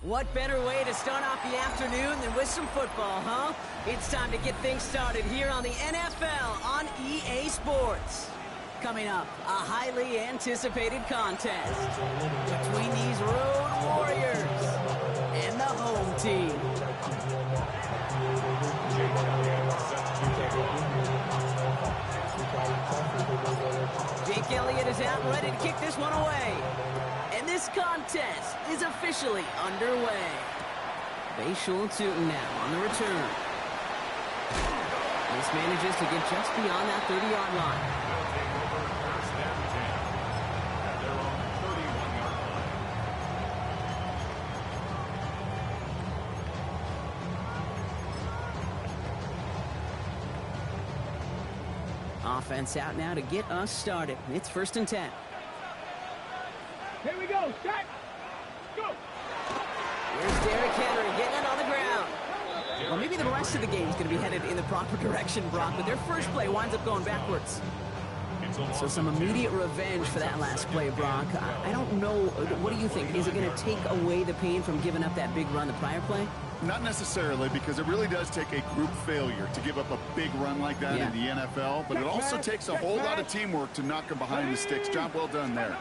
What better way to start off the afternoon than with some football, huh? It's time to get things started here on the NFL on EA Sports. Coming up, a highly anticipated contest between these road warriors and the home team. Jake Elliott is out and ready to kick this one away. And this contest is officially underway. Bayshul Tootin now on the return. This manages to get just beyond that 30-yard line. Offense out now to get us started. It's 1st and 10. Here we go. Set. Go. Here's Derrick Henry getting it on the ground. Well, maybe the rest of the game is going to be headed in the proper direction, Brock, but their first play winds up going backwards. So some immediate revenge for that last play, Brock. I don't know. What do you think? Is it going to take away the pain from giving up that big run the prior play? Not necessarily, because it really does take a group failure to give up a big run like that in the NFL, but it also takes a whole lot of teamwork to knock them behind the sticks. Job well done there.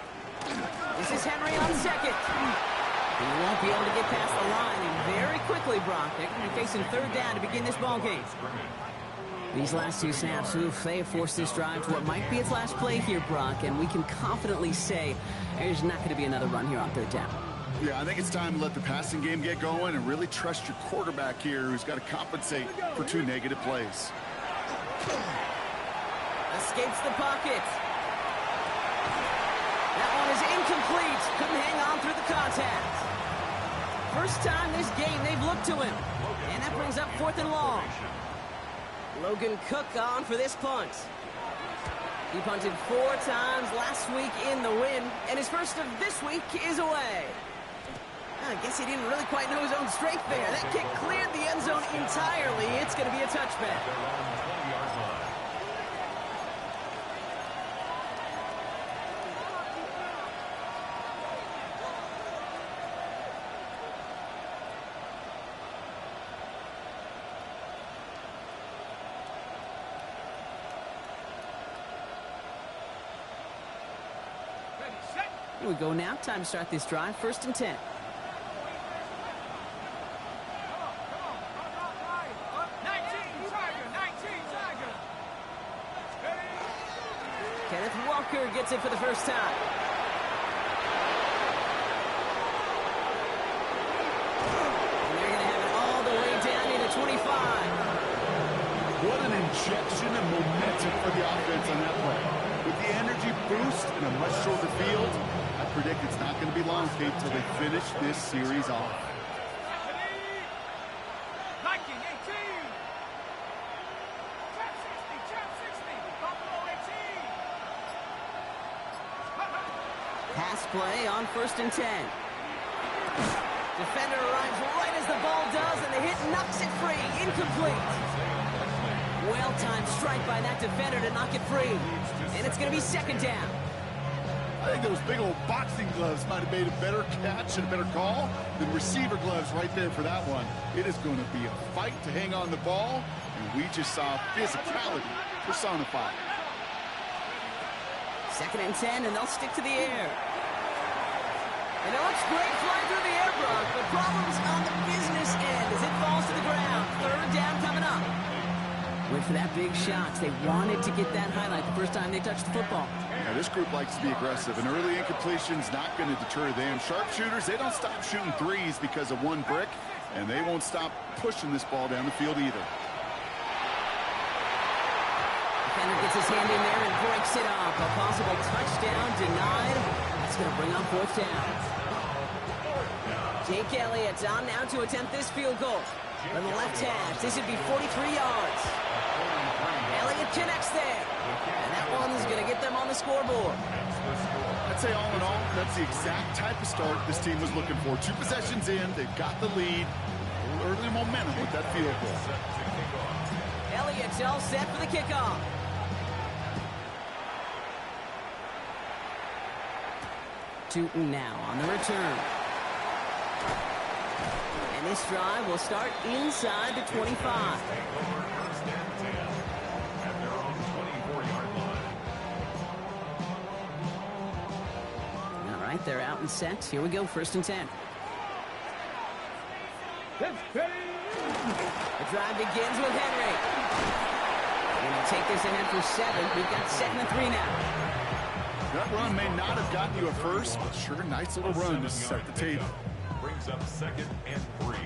This is Henry on second. He won't be able to get past the line, and very quickly, Brock, they're going to be facing 3rd down to begin this ball game. These last 2 snaps, they have forced this drive to what might be its last play here, Brock, and we can confidently say there's not going to be another run here on 3rd down. Yeah, I think it's time to let the passing game get going and really trust your quarterback here, who's got to compensate for 2 negative plays. Escapes the pocket. That one is incomplete. Couldn't hang on through the contact. First time this game they've looked to him. And that brings up 4th and long. Logan Cook on for this punt. He punted 4 times last week in the win, and his first of this week is away. I guess he didn't really quite know his own strength there. That kick cleared the end zone entirely. It's going to be a touchback. Here we go now. Time to start this drive. 1st and 10. Kenneth Walker gets it for the first time. And they're going to have it all the way down into 25. What an injection of momentum for the offense on that play. With the energy boost and a much shorter field, I predict it's not going to be long, Kate, till they finish this series off. Pass play on 1st and 10. Defender arrives right as the ball does, and the hit knocks it free. Incomplete. Well-timed strike by that defender to knock it free. And it's going to be 2nd down. I think those big old boxing gloves might have made a better catch and a better call than receiver gloves right there for that one. It is going to be a fight to hang on the ball, and we just saw physicality personified. 2nd and 10, and they'll stick to the air. And it looks great flying through the air, Brock, but problems on the business end as it falls to the ground. 3rd down coming up. Went for that big shot. They wanted to get that highlight the first time they touched the football. Yeah, this group likes to be aggressive, and early incompletion's not going to deter them. Sharpshooters, they don't stop shooting threes because of one brick, and they won't stop pushing this ball down the field either. Defender gets his hand in there and breaks it up. A possible touchdown denied. That's going to bring up 4th down. Jake Elliott on now to attempt this field goal. From the left hash, this would be 43 yards. Elliott connects there. And that one's going to get them on the scoreboard. I'd say all in all, that's the exact type of start this team was looking for. 2 possessions in, they've got the lead. A little early momentum with that field goal. Elliott's all set for the kickoff. Tootin now on the return. And this drive will start inside the 25. All right, they're out and set. Here we go, 1st and 10. The drive begins with Henry. And he'll take this ahead for 7. We've got 2nd and 3 now. That run may not have gotten you a first, but sure, nice little run to set the table. Brings up 2nd and 3.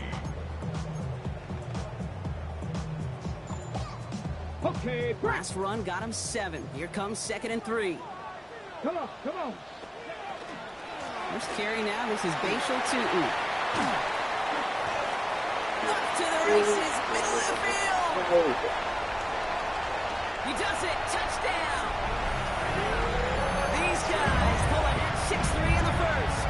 Okay, Last run got him 7. Here comes 2nd and 3. come on, come on. First carry now. This is Bashal Tutu. Up to the races, middle of the field. He does it. Touchdown. These guys pull ahead 6-3 in the first.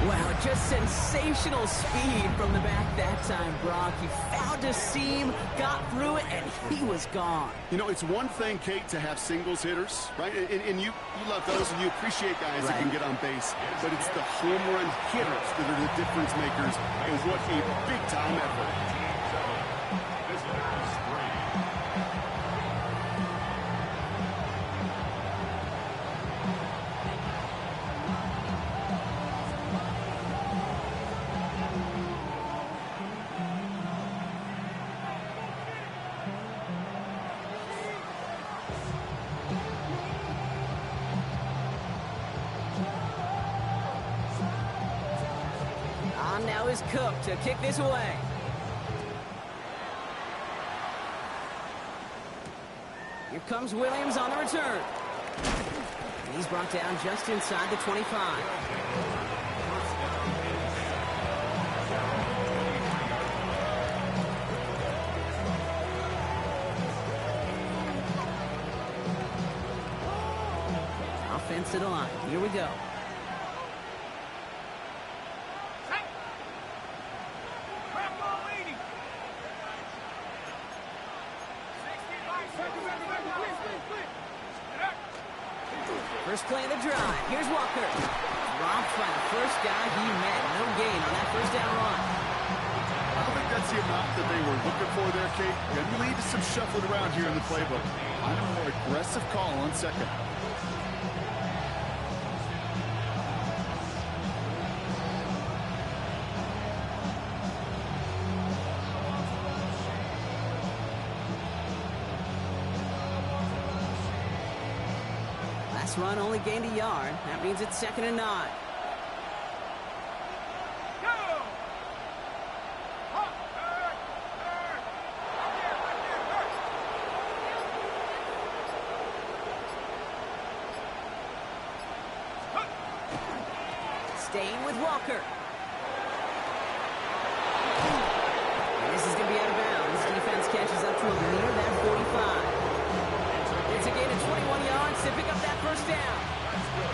Wow, just sensational speed from the back that time, Brock. He found a seam, got through it, and he was gone. You know, it's one thing, Kate, to have singles hitters, right? And you love those, and you appreciate guys that can get on base. But it's the home run hitters that are the difference makers, and what a big-time effort. On now is Cook to kick this away. Here comes Williams on the return. He's brought down just inside the 25. Offense to the line. Here we go. First play of the drive. Here's Walker. Dropped by the first guy he met. No gain on that first down run. I don't think that's the amount that they were looking for there, Kate. Going to lead to some shuffling around here in the playbook. I'm a more aggressive call on 2nd. Last run only gained a yard. That means it's 2nd and 9. Staying with Walker. And this is going to be out of bounds. Defense catches up to him near that 45. It's a gain of 21 yards to pick up that first down.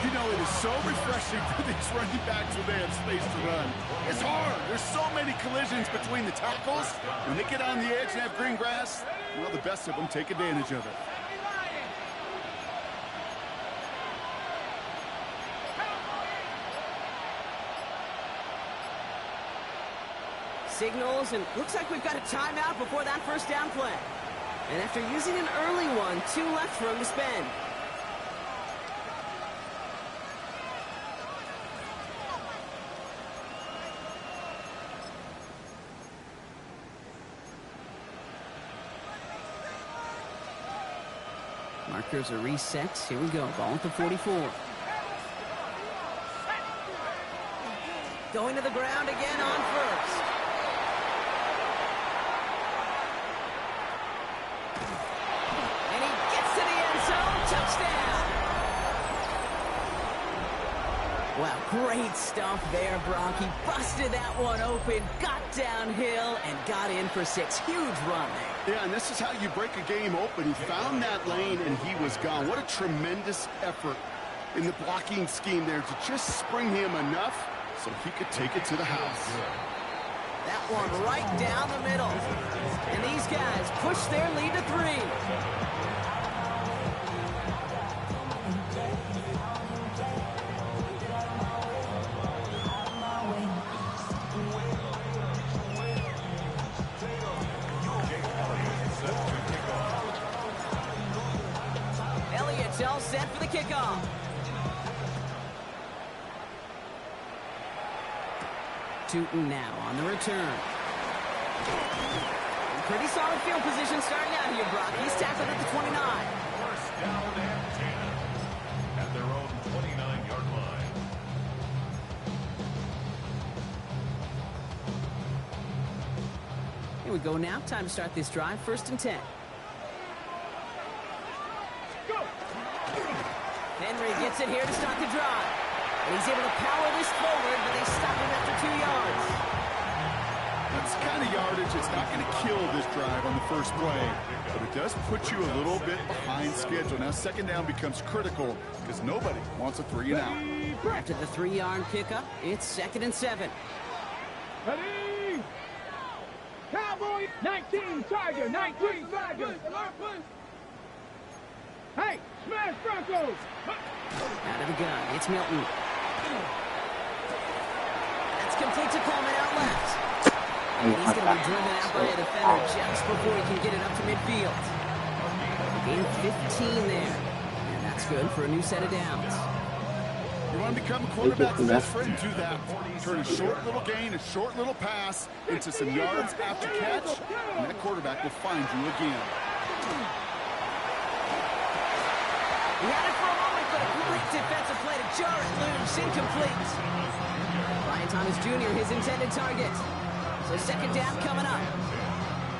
You know, it is so refreshing for these running backs when they have space to run. It's hard. There's so many collisions between the tackles. When they get on the edge and have green grass, well, the best of them take advantage of it. Signals, and looks like we've got a timeout before that first down play. And after using an early one, 2 left for him to spend. Markers are reset. Here we go. Ball at the 44. Going to the ground again on first. And he gets to the end zone. Touchdown. Wow, great stuff there, Brock. He busted that one open, got downhill, and got in for 6. Huge run there. Yeah, and this is how you break a game open. He found that lane, and he was gone. What a tremendous effort in the blocking scheme there to just spring him enough so he could take it to the house. That one right down the middle. And these guys push their lead to 3. set for the kickoff. Tootin now on the return. Pretty solid field position starting out here, Brock. He's tackled at the 29. First down and 10 at their own 29-yard line. Here we go now. Time to start this drive. 1st and 10. Go. Henry gets it here to start the drive. And he's able to power this forward, but they stop him after 2 yards. That's the kind of yardage. It's not going to kill this drive on the first play, but it does put you a little bit behind schedule. Now 2nd down becomes critical because nobody wants a 3 and out. After the 3-yard pickup, it's 2nd and 7. Ready. Cowboy. 19 Tiger. 19 Tiger. Hey, smash Broncos. Out of the gun, it's Milton. That's complete to Coleman out left. And he's going to be driven out by a defender just before he can get it up to midfield. Gain 15 there. And that's good for a new set of downs. You want to become a quarterback veteran, do that. Turn a short little gain, a short little pass into some yards after catch, and that quarterback will find you again. He had it for a moment, but a great defensive play to jar it loose. Incomplete. Brian Thomas Jr., his intended target. So 2nd down coming up.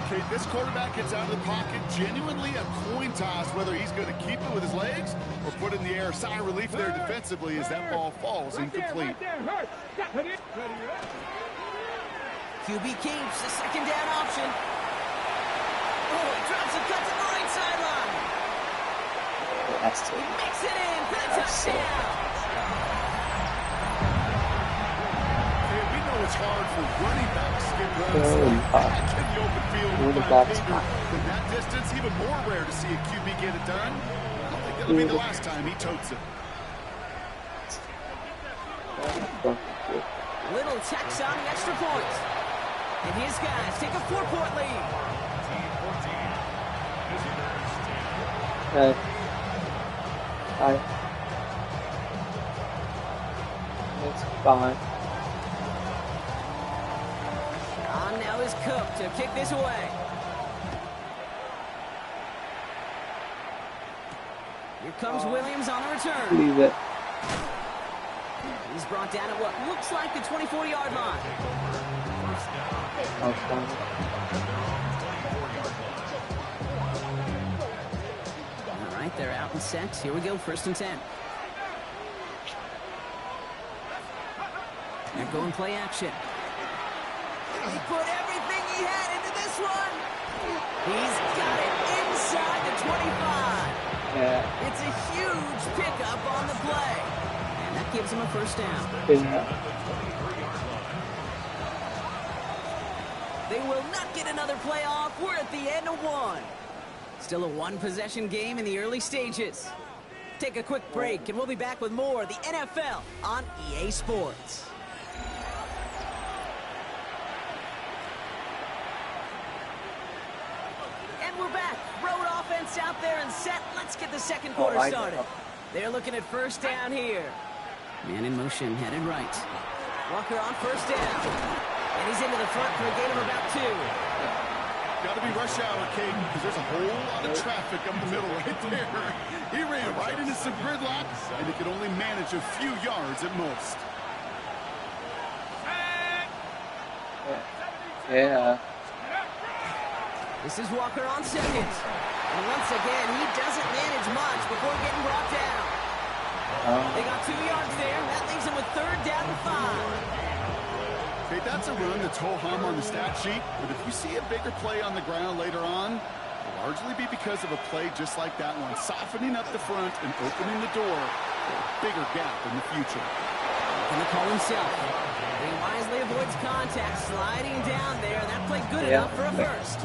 Okay, this quarterback gets out of the pocket, genuinely a coin toss, whether he's going to keep it with his legs or put it in the air. Sigh of relief there defensively as that ball falls incomplete. QB keeps the 2nd down option. Oh, he drops and cuts it the right sideline. He makes it in for the touchdown. It's hard for running backs to get runs back in the open field. From that distance, even more rare to see a QB get it done. I don't think that'll be the last time he totes it. Little tax on the extra point. And his guys take a 4-point lead. Okay. It's fine. On now is Cook to kick this away. Here comes Williams on the return. Leave it. He's brought down at what looks like the 24-yard line. All right, they're out and set. Here we go, 1st and 10. They're going play action. He put everything he had into this one. He's got it inside the 25. Yeah. It's a huge pickup on the play. And that gives him a 1st down. Yeah. They will not get another play off. We're at the end of 1. Still a 1-possession game in the early stages. Take a quick break, and we'll be back with more of the NFL on EA Sports. We're back. Road offense out there and set. Let's get the 2nd quarter started. They're looking at 1st down here. Man in motion, headed right. Walker on 1st down. And he's into the front for a gain of about 2. Got to be rush hour, Caden, because there's a whole lot of traffic up the middle right there. He ran right into some gridlock, and he could only manage a few yards at most. Yeah. This is Walker on 2nd. And once again, he doesn't manage much before getting brought down. They got 2 yards there. That leaves him with 3rd down and 5. Okay, that's a run that's ho-hum on the stat sheet, but if we see a bigger play on the ground later on, it'll largely be because of a play just like that one, softening up the front and opening the door for a bigger gap in the future. Gonna call himself. He wisely avoids contact, sliding down there. That played good enough for a 1st.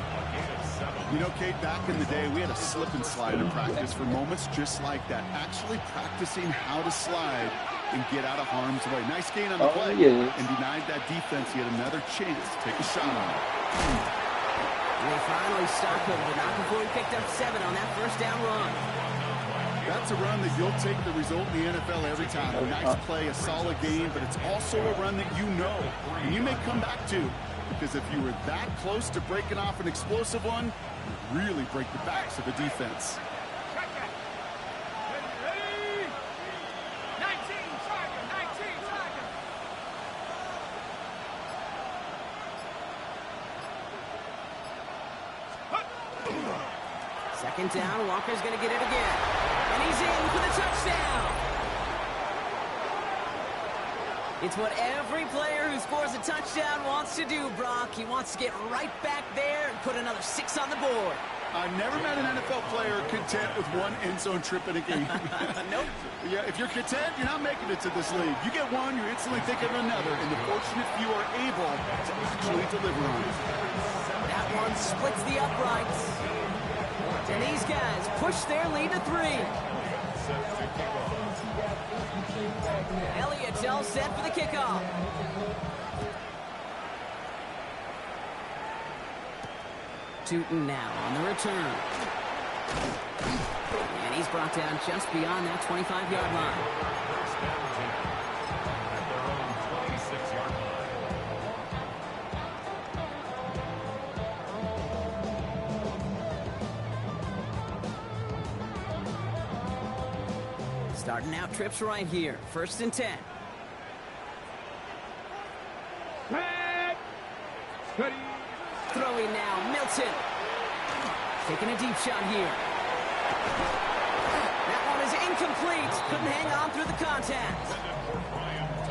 You know, Kate, back in the day, we had a slip and slide in practice for moments just like that. Actually practicing how to slide and get out of harm's way. Nice gain on the play and denied that defense yet another chance to take a shot on it. And they finally stopped him, but not before he picked up 7 on that 1st down run. That's a run that you'll take the result in the NFL every time. A nice play, a solid game, but it's also a run that you know and you may come back to, because if you were that close to breaking off an explosive one, you really break the backs of the defense. Ready? 19, Tiger, 19, Tiger. Second down, Walker's going to get it again. And he's in for the touchdown. It's what every player who scores a touchdown wants to do, Brock. He wants to get right back there and put another 6 on the board. I've never met an NFL player content with one end zone trip in a game. Nope. Yeah, if you're content, you're not making it to this league. You get one, you're instantly thinking of another, and the fortunate few are able to actually deliver on it. That one splits the uprights. And these guys push their lead to 3. Elliott's all set for the kickoff. Tootin now on the return. And he's brought down just beyond that 25-yard line. At their own 26-yard line. Starting out trips right here. 1st and 10. Red. Ready. Throwing now, Milton. Taking a deep shot here. That one is incomplete. Couldn't hang on through the contact.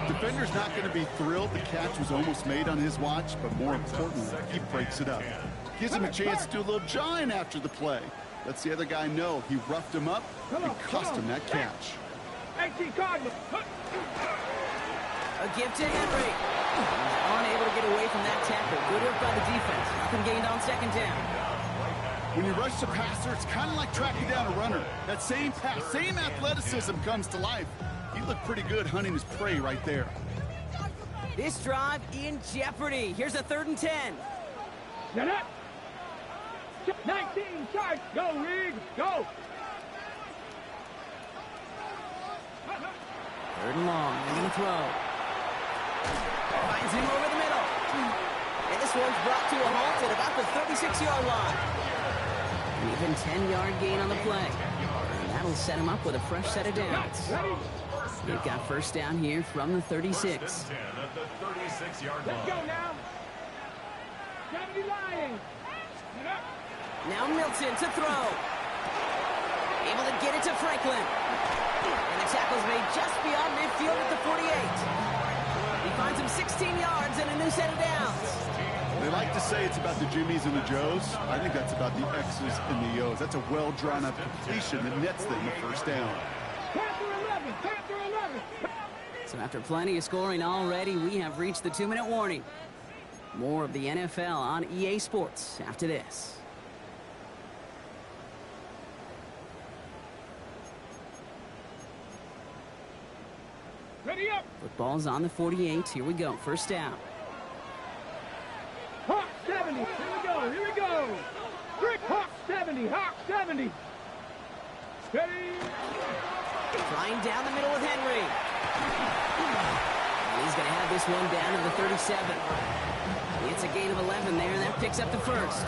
Defender's not going to be thrilled the catch was almost made on his watch, but more importantly, he breaks it up. Gives him a chance to do a little jawing after the play. Lets the other guy know he roughed him up and cost him that catch. 18 Cardinals. A give to Henry. He's unable to get away from that tackle. Good work by the defense. Nothing gained on 2nd down. When you rush the passer, it's kind of like tracking down a runner. That same pass, same athleticism comes to life. He looked pretty good hunting his prey right there. This drive in jeopardy. Here's a 3rd and 10. Now that. 19 charge. Go, Rig. Go. 3rd and long. They're going to throw. Finds him over the middle. And this one's brought to a halt at about the 36-yard line. An even 10-yard gain on the play. And that'll set him up with a fresh set of downs. They've got 1st down here from the 36. 1st and 10 at the 36-yard line. Let's go now. 70 Lions. Now Milton to throw. Able to get it to Franklin. And the tackle's made just beyond midfield at the 48. He finds him 16 yards and a new set of downs. They like to say it's about the Jimmies and the Joes. I think that's about the X's and the O's. That's a well-drawn-up completion that nets them the 1st down. Panther 11. Panther 11. So after plenty of scoring already, we have reached the 2-minute warning. More of the NFL on EA Sports after this. Ready up. Football's on the 48. Here we go. 1st down. Hawk 70. Here we go. Here we go. Trick. Hawk 70. Hawk 70. Ready. Flying down the middle with Henry. And he's going to have this one down to the 37. It's a gain of 11 there, and that picks up the 1st.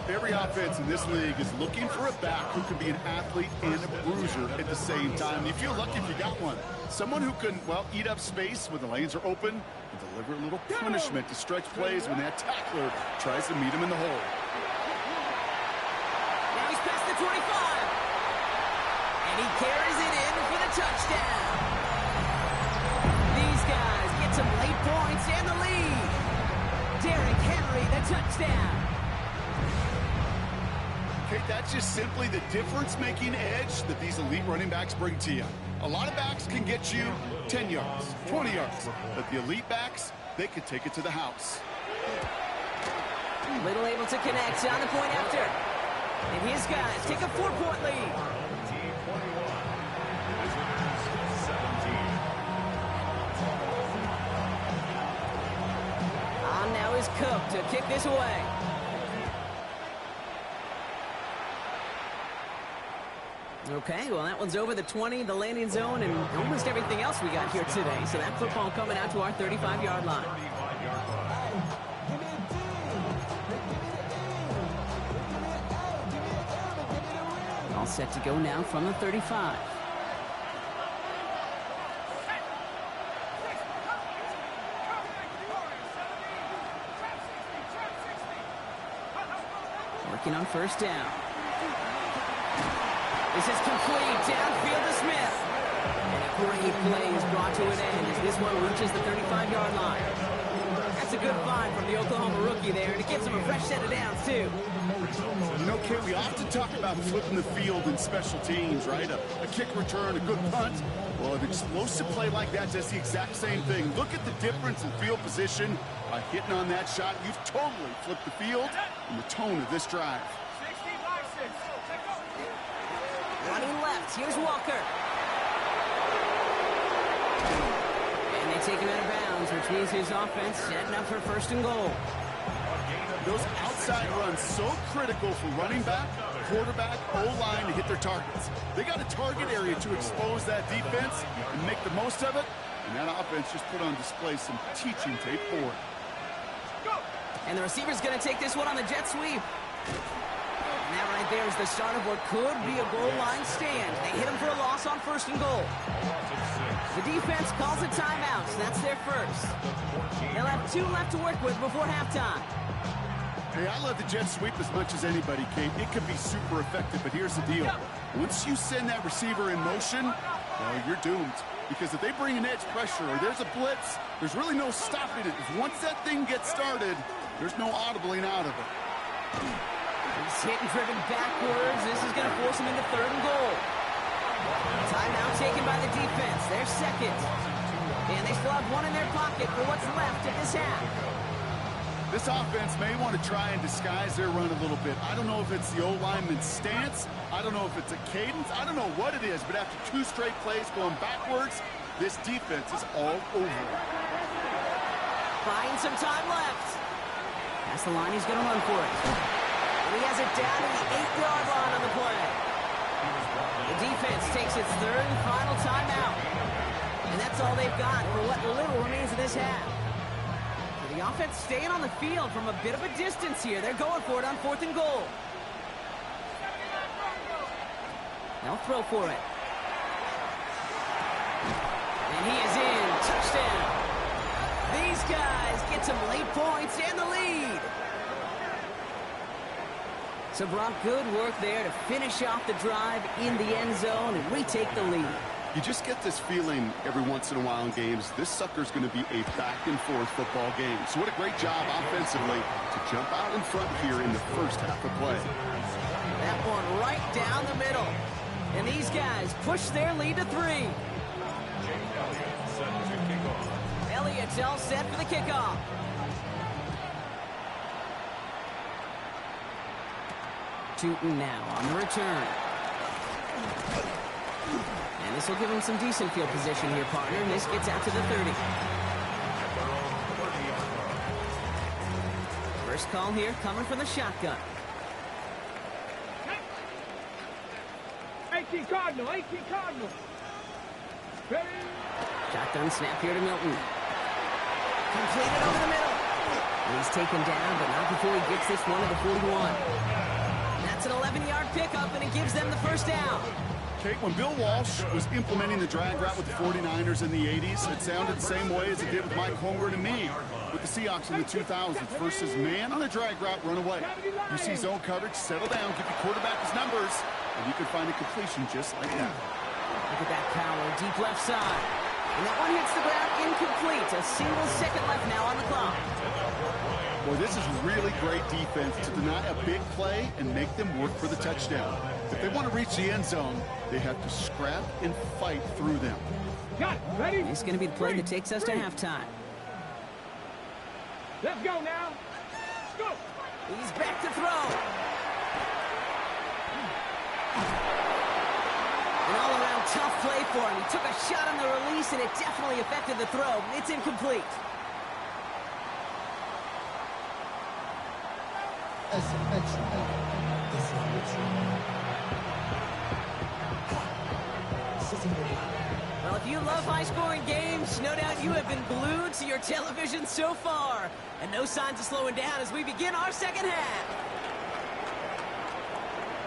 Every offense in this league is looking for a back who can be an athlete and a bruiser at the same time. You feel lucky if you got one. Someone who can, well, eat up space when the lanes are open and deliver a little punishment to stretch plays when that tackler tries to meet him in the hole. Now he's past the 25. And he carries it in for the touchdown. These guys get some late points and the lead. Derrick Henry, the touchdown. Okay, that's just simply the difference-making edge that these elite running backs bring to you. A lot of backs can get you 10 yards, 20 yards, but the elite backs, they can take it to the house. Little able to connect on the point after. And his guys take a 4-point lead. On now is Cook to kick this away. Okay, well, that one's over the 20, the landing zone, and almost everything else we got here today. So that football coming out to our 35-yard line. All set to go now from the 35. Working on first down. This is complete, downfield to Smith. And a great play is brought to an end as this one reaches the 35-yard line. That's a good find from the Oklahoma rookie there, and it gives him a fresh set of downs, too. You know, Kate, we often talk about flipping the field in special teams, right? A kick return, a good punt. Well, an explosive play like that does the exact same thing. Look at the difference in field position. By hitting on that shot, you've totally flipped the field and the tone of this drive. Running left, here's Walker. And they take him out of bounds, which means his offense setting up for first and goal. Those outside runs so critical for running back, quarterback, O-line to hit their targets. They got a target area to expose that defense and make the most of it, and that offense just put on display some teaching tape for it. And the receiver's going to take this one on the jet sweep. And that right there is the start of what could be a goal line stand. They hit him for a loss on first and goal. The defense calls a timeout, so that's their first. They'll have 2 left to work with before halftime. Hey, I love the jet sweep as much as anybody, Kate. It can be super effective, but here's the deal. Once you send that receiver in motion, well, you're doomed. Because if they bring an edge pressure or there's a blitz, there's really no stopping it. Once that thing gets started, there's no audibling out of it. He's hit and driven backwards. This is going to force him into third and goal. Timeout taken by the defense. Their second. And they still have one in their pocket for what's left of this half. This offense may want to try and disguise their run a little bit. I don't know if it's the O-lineman's stance. I don't know if it's a cadence. I don't know what it is, but after 2 straight plays going backwards, this defense is all over. Buying some time left. That's the line, he's going to run for it. And he has it down to the 8-yard line on the play. The defense takes its third and final timeout. And that's all they've got for what little remains of this half. The offense staying on the field from a bit of a distance here. They're going for it on fourth and goal. They'll throw for it. And he is in. Touchdown. These guys get some late points and the lead. So, Brock, good work there to finish off the drive in the end zone and retake the lead. You just get this feeling every once in a while in games, this sucker's going to be a back-and-forth football game. So what a great job offensively to jump out in front here in the first half of play. That one right down the middle. And these guys push their lead to 3. Elliott's all set for the kickoff. Tootin now on the return. And this will give him some decent field position here, partner. And this gets out to the 30. First call here coming from the shotgun. 18 Cardinal, 18 Cardinal. Ready? Shotgun snap here to Milton. Completed over the middle. And he's taken down, but not before he gets this one to the 41. That's an 11-yard pickup, and it gives them the first down. Kate, when Bill Walsh was implementing the drag route with the 49ers in the 80s, it sounded the same way as it did with Mike Holmgren and me with the Seahawks in the 2000s versus man on a drag route, run away. You see zone coverage, settle down, give your quarterback his numbers, and you can find a completion just like that. Look at that power, deep left side. And that one hits the ground incomplete. A single second left now on the clock. Well, this is really great defense to deny a big play and make them work for the touchdown. If they want to reach the end zone, they have to scrap and fight through them. Got it. Ready? This is going to be the play that takes us to halftime. Let's go now. Let's go. He's back to throw. An all-around tough play for him. He took a shot on the release, and it definitely affected the throw. It's incomplete. high-scoring games. No doubt you have been glued to your television so far. And no signs of slowing down as we begin our second half.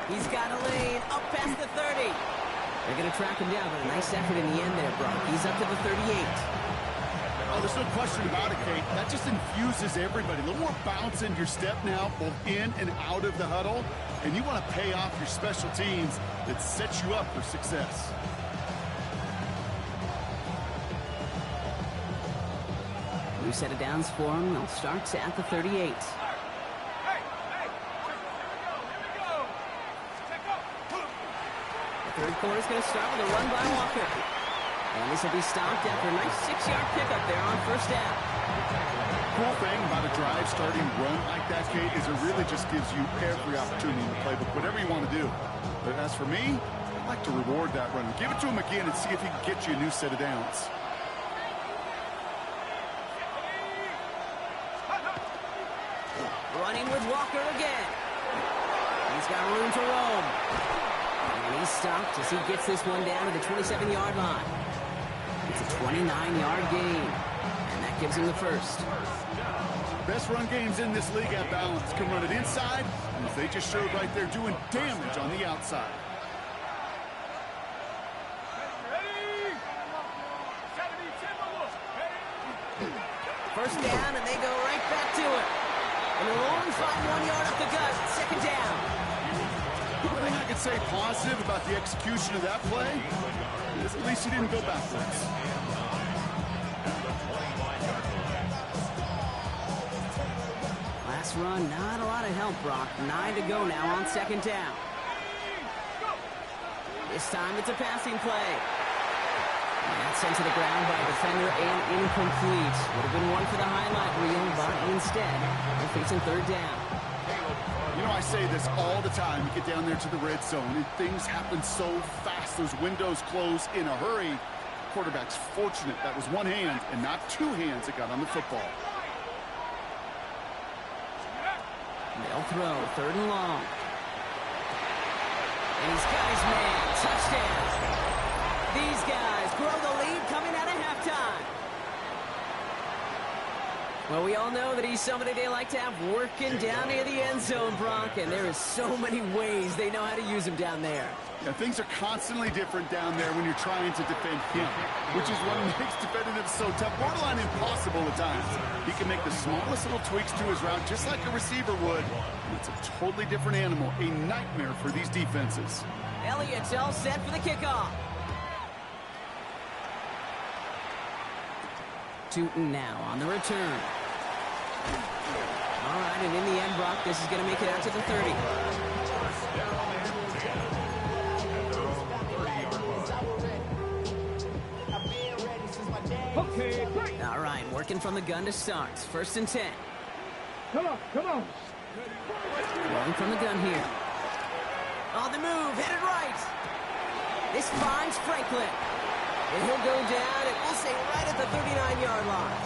He's got a lane up past the 30. They're going to track him down, but a nice effort in the end there, Brock. He's up to the 38. Oh, there's no question about it, Kate. That just infuses everybody. A little more bounce in your step now, both in and out of the huddle. And you want to pay off your special teams that sets you up for success. New set of downs for him. They'll start at the 38. The third quarter is going to start with a run by Walker. And this will be stopped after a nice 6-yard pickup there on first down. Cool thing about a drive starting run like that, Kate, is it really just gives you every opportunity in the playbook, whatever you want to do. But as for me, I'd like to reward that run. Give it to him again and see if he can get you a new set of downs. Running with Walker again. He's got room to roam. And he's stopped as he gets this one down to the 27-yard line. It's a 29-yard gain. And that gives him the first. Best run games in this league at balance. Can run it inside, and as they just showed right there, doing damage on the outside. First down, and they go right back to it. And they'll only find 1 yard up the gut. Second down. The only thing I could say positive about the execution of that play is at least he didn't go backwards. Last run, not a lot of help, Brock. 9 to go now on second down. This time it's a passing play. And that's sent to the ground by a defender and incomplete. Would have been one for the highlight reel, but instead, they're facing third down. You know, I say this all the time. You get down there to the red zone, and things happen so fast. Those windows close in a hurry. Quarterback's fortunate that was one hand and not two hands that got on the football. They'll throw, third and long. And he's got his man. Touchdown. These guys grow the lead coming out of halftime. Well, we all know that he's somebody they like to have working down near the end zone, Brock, and there is so many ways they know how to use him down there. Yeah, things are constantly different down there when you're trying to defend him, which is what makes defending him so tough, borderline impossible at times. He can make the smallest little tweaks to his route just like a receiver would. It's a totally different animal, a nightmare for these defenses. Elliott's all set for the kickoff. Tootin now on the return. All right, and in the end, Brock, this is going to make it out to the 30. Okay, great. All right, working from the gun to start. First and 10. Come on, come on. Rolling from the gun here. On the move, headed right. This finds Franklin. And he'll go down, and we'll say right at the 39-yard line.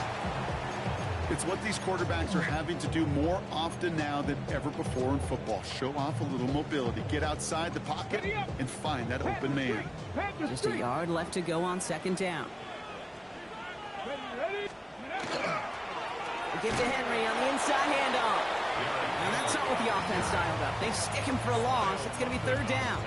It's what these quarterbacks are having to do more often now than ever before in football. Show off a little mobility. Get outside the pocket and find that open man. Just a yard left to go on second down. We'll give to Henry on the inside handoff. And that's not what the offense dialed up. They stick him for a loss. It's going to be third down.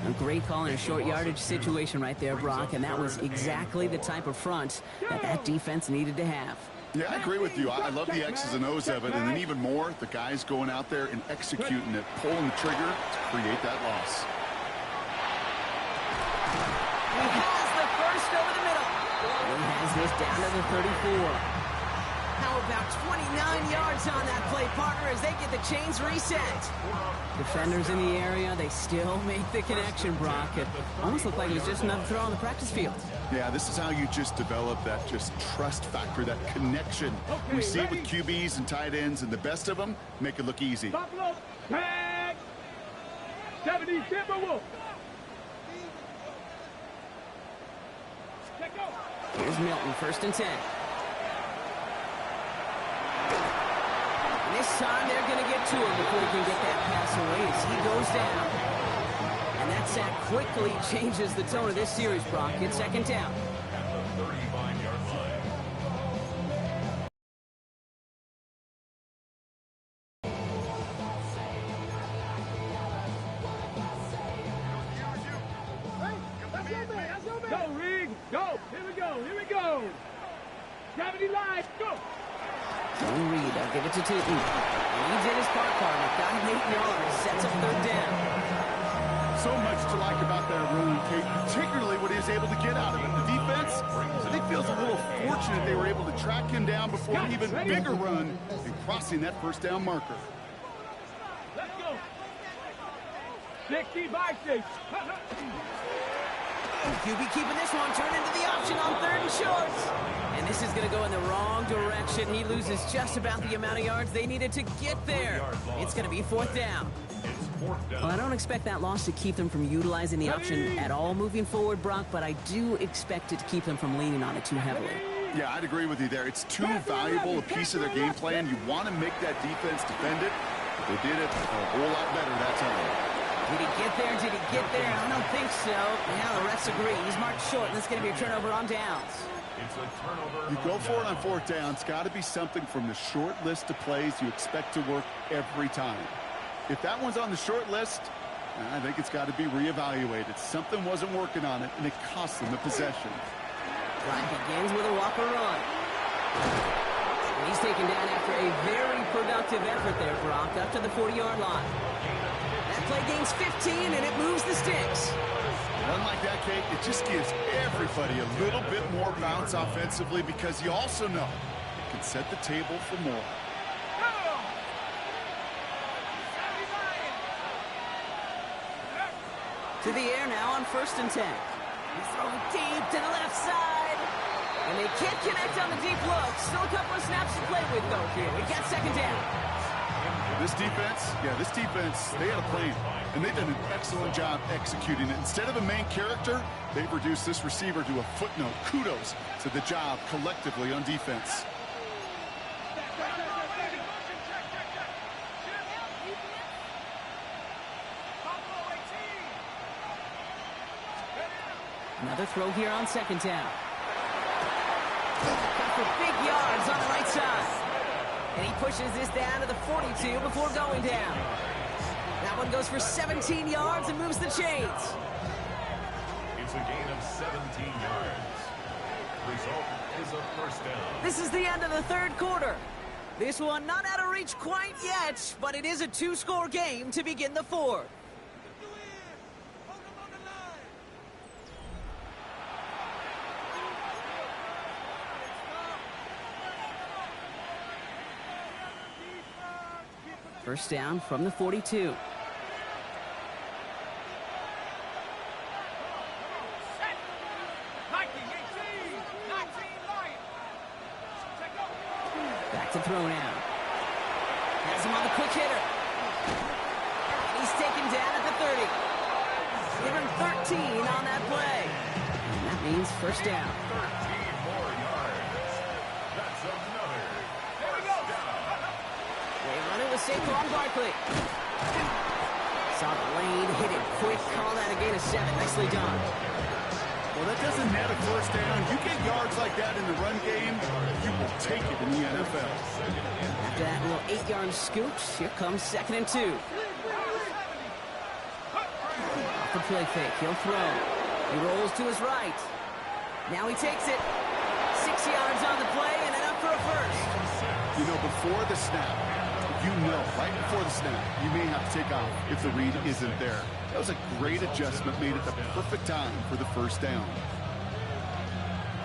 A great call in a short yardage situation right there, Brock, and that was exactly the type of front that defense needed to have. Yeah, I agree with you. I love the X's and O's of it, and then even more, the guys going out there and executing it, pulling the trigger to create that loss. He has the first over the middle. He has this down to the 34. How about 29 yards on that play, partner, as they get the chains reset. Defenders in the area, they still make the connection, Brock. It almost looked like it was just another throw on the practice field. Yeah, this is how you just develop that just trust factor, that connection. We see it with QBs and tight ends, and the best of them make it look easy. Buffalo, tag, 70 Timberwolves. Here's Milton, first and 10. And this time they're going to get to him before he can get that pass away as he goes down. And And that sack quickly changes the tone of this series, Brock. It's second down. At the 35-yard line. Go, Reed. Go. Here we go. Here we go. 70 live. Go. Tony Reed, I'll give it to Tootin. Leads in his park partner. Got him 8 yards. Sets up third down. So much to like about that run, Kate, particularly what he was able to get out of it. The defense, I think, feels a little fortunate they were able to track him down before an even bigger run and crossing that first down marker. Let's go. 60 by 6. QB keeping this one. Turn into the option on third and shorts. And this is going to go in the wrong direction. He loses just about the amount of yards they needed to get there. It's going to be fourth down. Well, I don't expect that loss to keep them from utilizing the option at all moving forward, Brock, but I do expect it to keep them from leaning on it too heavily. Yeah, I'd agree with you there. It's too valuable a piece of their game plan. You want to make that defense defend it. They did it a whole lot better that time. Did he get there? Did he get there? I don't think so. Now the refs agree. He's marked short, and it's going to be a turnover on downs. It's a turnover. You go for it on fourth down. It's got to be something from the short list of plays you expect to work every time. If that one's on the short list, I think it's got to be reevaluated. Something wasn't working on it, and it cost them the possession. Drive begins with a walker run. And he's taken down after a very productive effort there, Brock, up to the 40-yard line. That play gains 15, and it moves the sticks. One like that, Kate, it just gives everybody a little bit more bounce offensively because you also know it can set the table for more. To the air now on 1st and 10. He's throwing deep to the left side. And they can't connect on the deep look. Still a couple of snaps to play with, though, here. We got second down. This defense, they had a plan, and they've done an excellent job executing it. Instead of a main character, they've reduced this receiver to a footnote. Kudos to the job collectively on defense. Another throw here on second down. Got for big yards on the right side. And he pushes this down to the 42 before going down. That one goes for 17 yards and moves the chains. It's a gain of 17 yards. Result is a first down. This is the end of the third quarter. This one not out of reach quite yet, but it is a 2-score game to begin the fourth. First down from the 42. Back to throw now. Has him on the quick hitter. He's taken down at the 30. Given 13 on that play. And that means first down. 13 more yards. That's another first down. They run it with Saquon Barkley. Saw the lane, hit it quick, call that a gain of 7. Nicely done. Well, that doesn't net a first down. You get yards like that in the run game, you will take it in the NFL. After that little 8-yard scoop, here comes 2nd and 2. Off the play fake, he'll throw. He rolls to his right. Now he takes it. 6 yards on the play and enough for a first. You know, before the snap, you know, right before the snap, you may have to take off if the read isn't there. That was a great adjustment, made at the perfect time for the first down.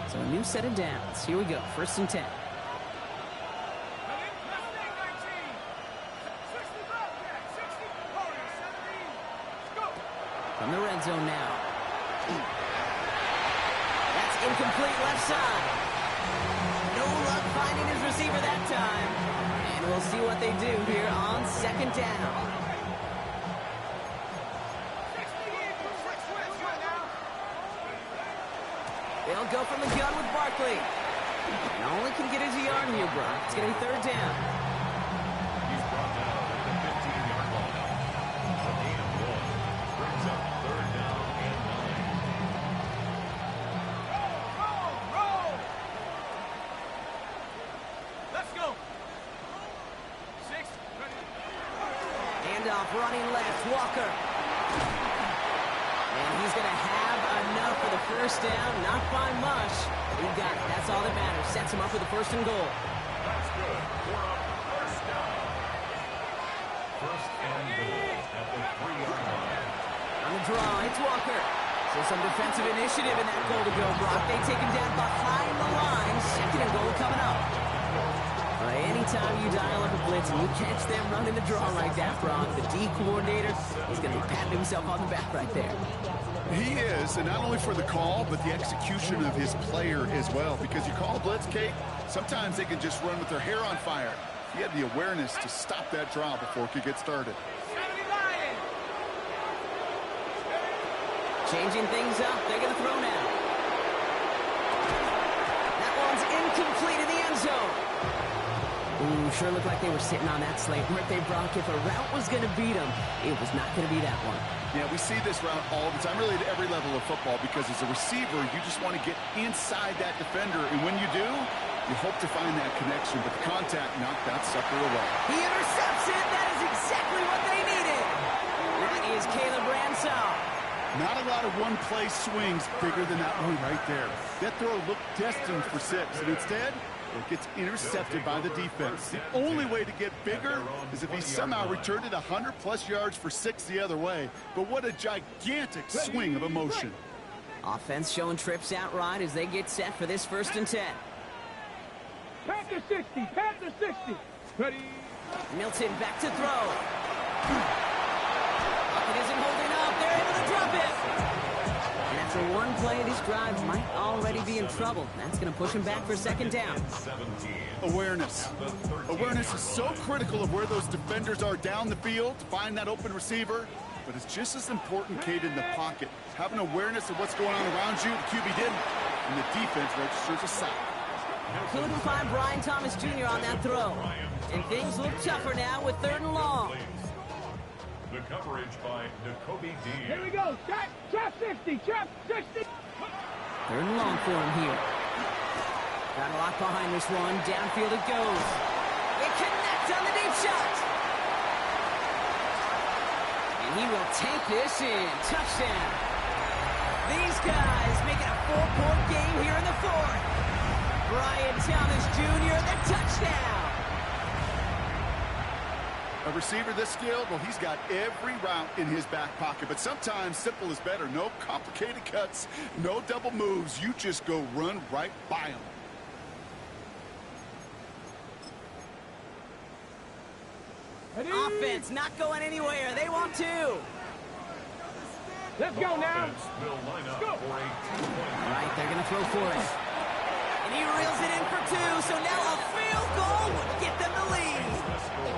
So a new set of downs. Here we go, 1st and 10. From the red zone now. That's incomplete left side. No luck finding his receiver that time. And we'll see what they do here on 2nd down. They'll go from the gun with Barkley. And only can get his yard here, Brock. It's going to be 3rd down. He's brought down at the 15-yard line. A gain of 1 brings up 3rd off, running left, Walker. And he's going to have enough for the first down, not by much. He got it, that's all that matters. Sets him up with a 1st and goal. That's good for a first down. 1st and goal at the 3-yard line. On the draw, it's Walker. So some defensive initiative in that goal to go, Brock. They take him down behind the line. 2nd and goal coming up. Anytime you dial up a blitz and you catch them running the draw like that, Brock, the D coordinator is going to be patting himself on the back right there. He is, and not only for the call, but the execution of his player as well. Because you call a blitz, Kate, sometimes they can just run with their hair on fire. He had the awareness to stop that draw before it could get started. Changing things up, they're going to throw now. That one's incomplete in the end zone. Ooh, sure looked like they were sitting on that slate, weren't they, Brock? If a route was going to beat them, it was not going to be that one. Yeah, we see this route all the time, really at every level of football, because as a receiver, you just want to get inside that defender, and when you do, you hope to find that connection, but the contact knocked that sucker away. He intercepts it. That is exactly what they needed. That is Caleb Ransom. Not a lot of one-play swings bigger than that one right there. That throw looked destined for 6, and instead, it gets intercepted by the defense. The only way to get bigger is if he somehow returned it 100-plus yards for 6 the other way. But what a gigantic swing of emotion. Offense showing trips out right as they get set for this 1st and 10. Panther 60, Panther 60. Ready. Milton back to throw. It isn't holding up. They're able to drop it. And after one play, this drive might already be in trouble. That's going to push him back for 2nd down. Awareness. Awareness is so critical of where those defenders are down the field to find that open receiver. But it's just as important, Kate, in the pocket. Having awareness of what's going on around you, the QB didn't. And the defense registers a sack. Couldn't find Brian Thomas Jr. on that throw. And things look tougher now with 3rd and long. The coverage by Jacoby D. Here we go. Trap 60. Trap 60. 3rd and long for him here. Got a lot behind this one. Downfield it goes. It connects on the deep shot. And he will take this in. Touchdown. These guys making a 4-point game here in the 4th. Brian Thomas Jr., the touchdown. A receiver this skilled, well, he's got every route in his back pocket. But sometimes simple is better. No complicated cuts, no double moves. You just go run right by him. Ready. Offense not going anywhere. They want to. Let's go now. Will line up Go. for a 2-point. All right, they're going to throw for it. And he reels it in for 2, so now a field goal would get them the lead.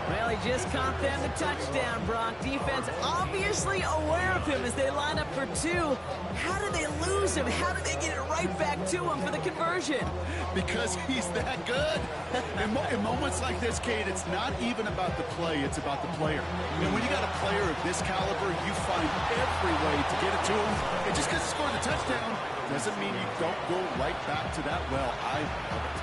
Well, he just caught them the touchdown, Brock. Defense obviously aware of him as they line up for 2. How did they lose him? How did they get it right back to him for the conversion? Because he's that good. In moments like this, Kate, it's not even about the play, it's about the player. And when you got a player of this caliber, you find every way to get it to him. And just because he scored the touchdown doesn't mean you don't go right back to that well. I love it.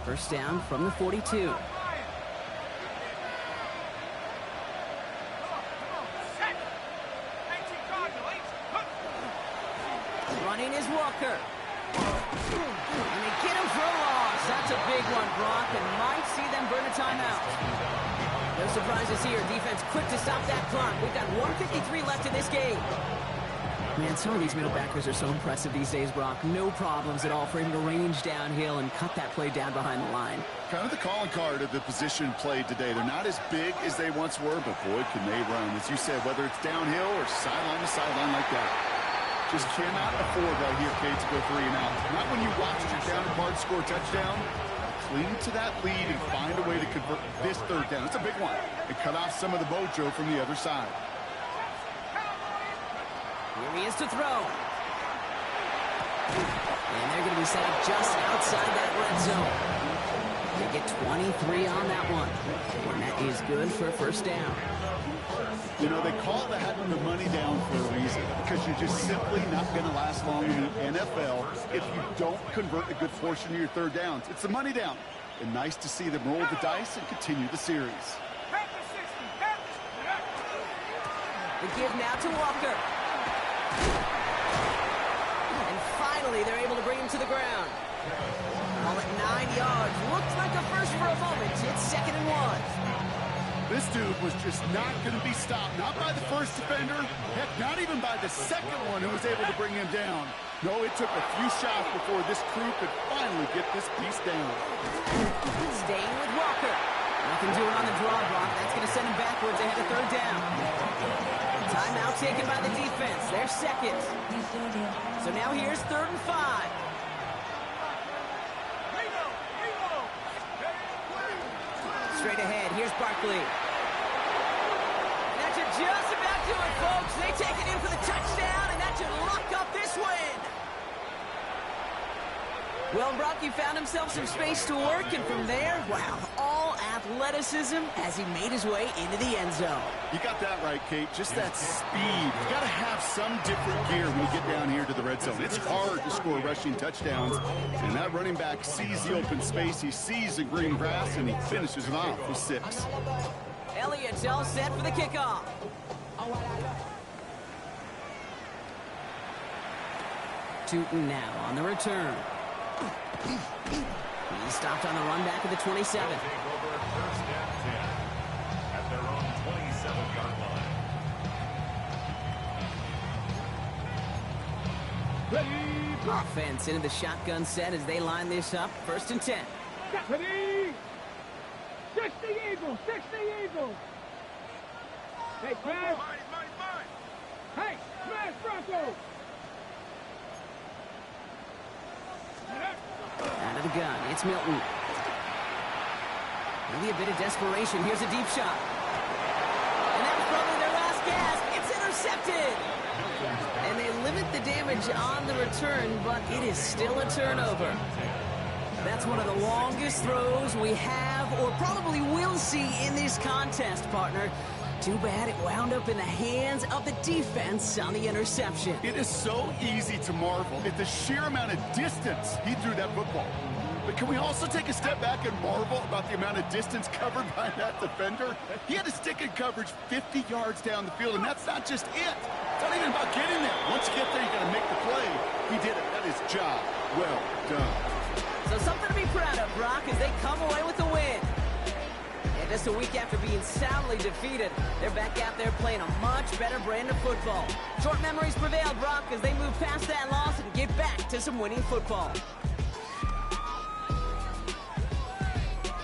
First down from the 42. Running is Walker. And they get him for a loss. That's a big one, Brock, and might see them burn a timeout. No surprises here. Defense quick to stop that clock. We've got 1:53 left in this game. Man, some of these middle backers are so impressive these days, Brock. No problems at all for him to range downhill and cut that play down behind the line. Kind of the calling card of the position played today. They're not as big as they once were, but boy, can they run. As you said, whether it's downhill or sideline to sideline like that. Just cannot afford right here, Kate, to go 3 and out. Not when you watched your down card score a touchdown. Cling to that lead and find a way to convert this 3rd down. It's a big one. And cut off some of the mojo from the other side. Here he is to throw. And they're going to be set up just outside that red zone. They get 23 on that one. And that is good for a first down. You know, they call the having the money down for a reason, because you're just simply not going to last long in the NFL if you don't convert a good portion of your third downs. It's the money down. And nice to see them roll the dice and continue the series. The give now to Walker. And finally, they're able to bring him to the ground. Ball at 9 yards. Looked like a first for a moment. It's 2nd and 1. This dude was just not going to be stopped. Not by the first defender. Heck, not even by the second one who was able to bring him down. No, it took a few shots before this crew could finally get this piece down. Staying with Walker. Nothing doing on the draw block. That's going to send him backwards ahead of third down. Timeout taken by the defense. They're second. So now here's 3rd and 5. Straight ahead, here's Barkley. That should just about do it, folks. They take it in for the touchdown, and that should lock up this win. Well, Brock, he found himself some space to work, and from there, wow, all athleticism as he made his way into the end zone. You got that right, Kate. Just that speed. You got to have some different gear when you get down here to the red zone. It's hard to score rushing touchdowns, and that running back sees the open space, he sees the green grass, and he finishes it off with 6. Elliott's all set for the kickoff. Tootin now on the return. He stopped on the run back at the 27. Take over 1st and 10 at their own 27-yard line. Ready, Offense into the shotgun set as they line this up. 1st and 10. ready. 60 Eagles, 60 Eagles. Hey, smash. Hey, smash Bronco. Out of the gun, it's Milton. Maybe a bit of desperation. Here's a deep shot. And that was probably their last gasp. It's intercepted. And they limit the damage on the return, but it is still a turnover. That's one of the longest throws we have or probably will see in this contest, partner. Too bad it wound up in the hands of the defense on the interception. It is so easy to marvel at the sheer amount of distance he threw that football. But can we also take a step back and marvel about the amount of distance covered by that defender? He had to stick in coverage 50 yards down the field, and that's not just it. It's not even about getting there. Once you get there, you got to make the play. He did it. That is job well done. So something to be proud of, Brock, as they come away with the win. And just a week after being soundly defeated, they're back out there playing a much better brand of football. Short memories prevail, Brock, as they move past that loss and get back to some winning football.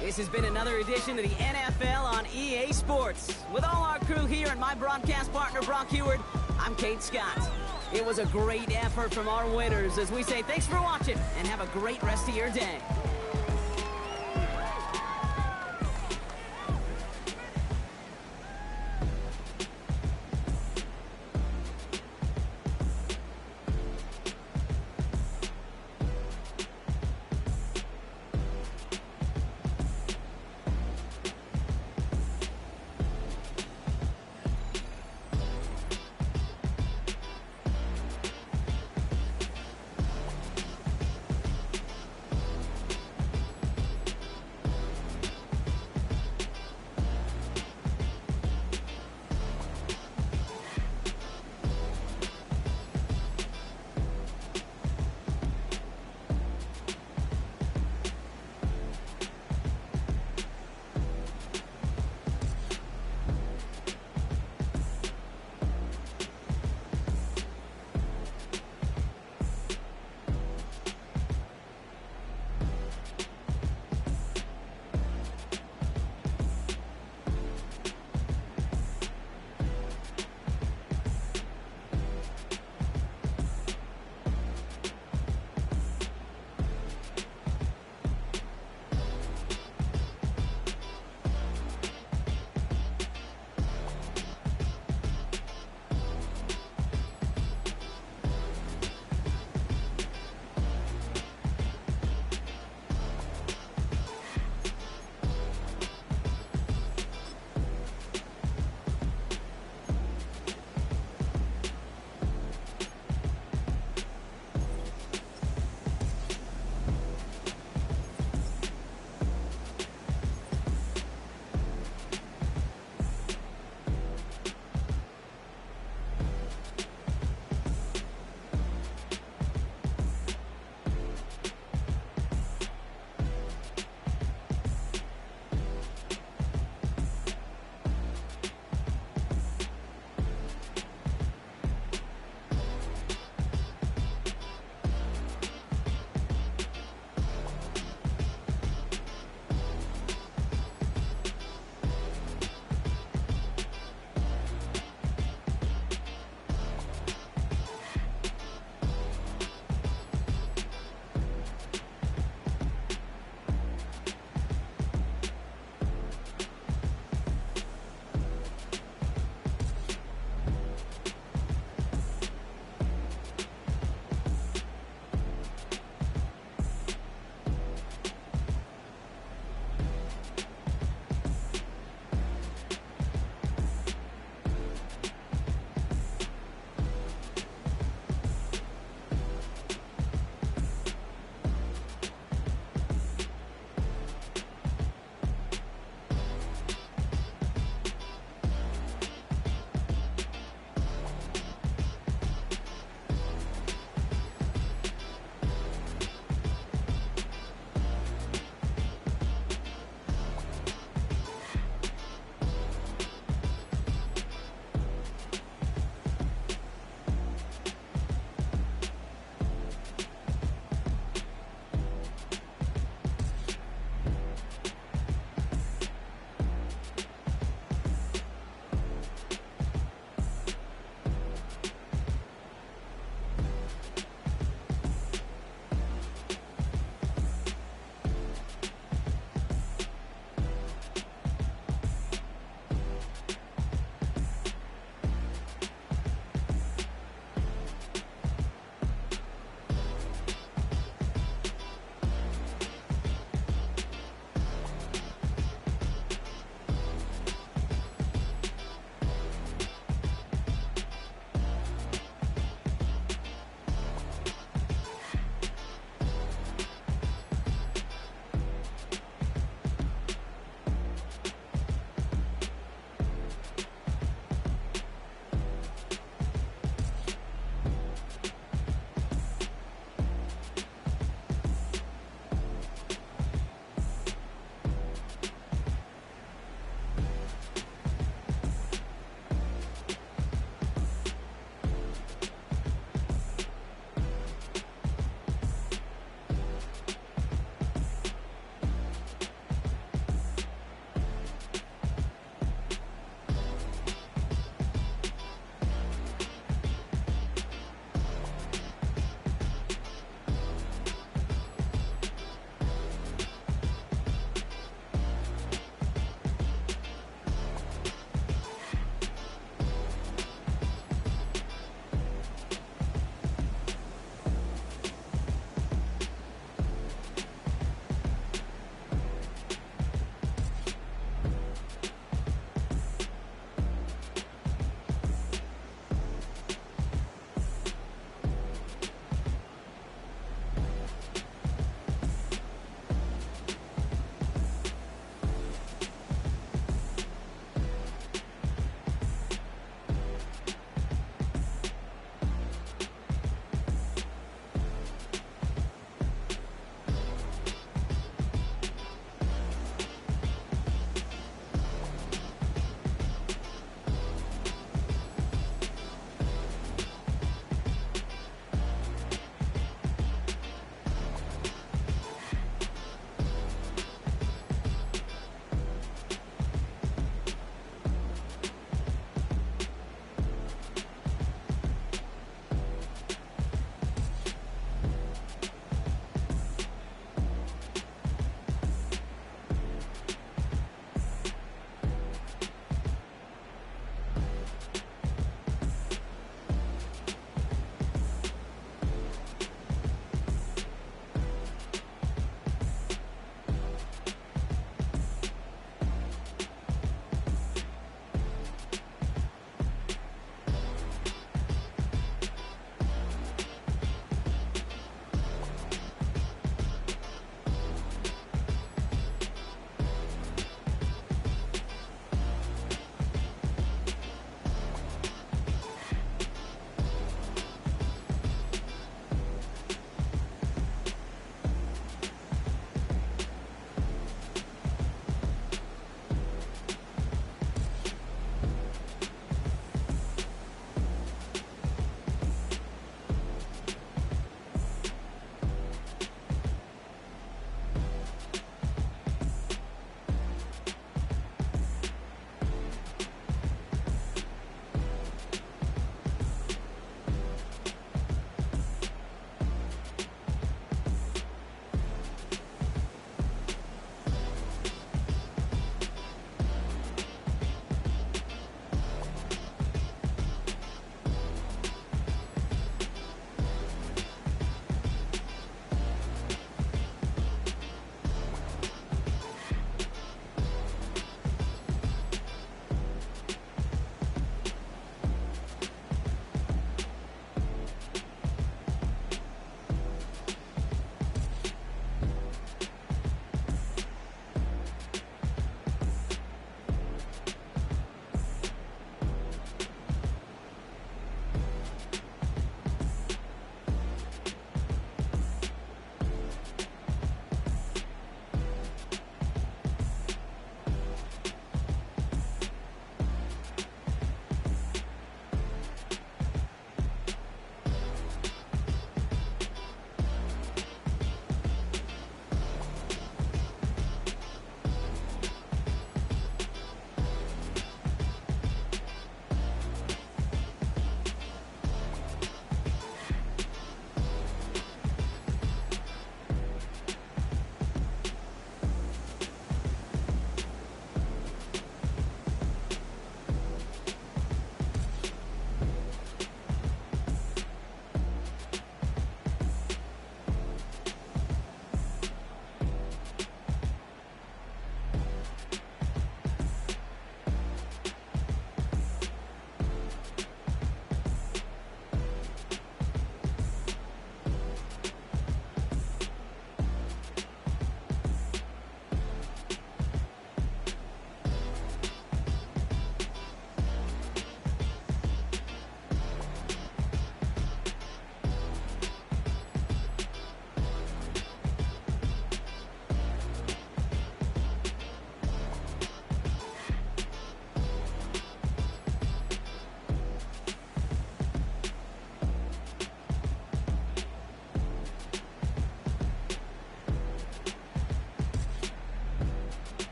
This has been another edition of the NFL on EA Sports. With all our crew here and my broadcast partner, Brock Heward, I'm Kate Scott. It was a great effort from our winners as we say thanks for watching and have a great rest of your day.